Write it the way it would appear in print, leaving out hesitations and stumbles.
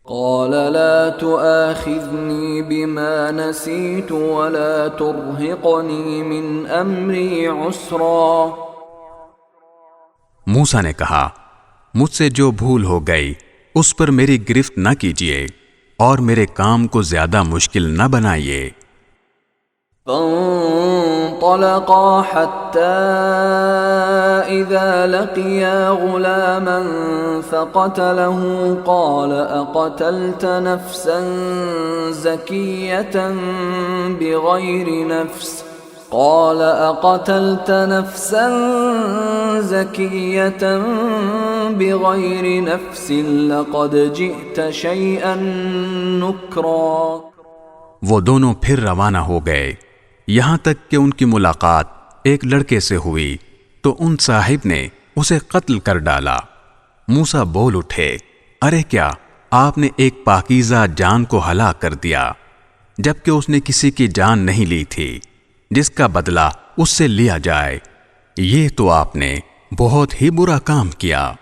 قال لا تؤاخذني بما نسيت ولا ترهقني من امری عسرا۔ موسیٰ نے کہا، مجھ سے جو بھول ہو گئی اس پر میری گرفت نہ کیجیے اور میرے کام کو زیادہ مشکل نہ بنائیے۔ فانطلقا حتى إذا لقيا غلاما فقتله قال أقتلت نفسا زكية بغير نفس لقد جئت شيئا نكرا۔ وہ دونوں پھر روانہ ہو گئے یہاں تک کہ ان کی ملاقات ایک لڑکے سے ہوئی تو ان صاحب نے اسے قتل کر ڈالا۔ موسیٰ بول اٹھے، ارے کیا آپ نے ایک پاکیزہ جان کو ہلاک کر دیا جبکہ اس نے کسی کی جان نہیں لی تھی جس کا بدلہ اس سے لیا جائے، یہ تو آپ نے بہت ہی برا کام کیا۔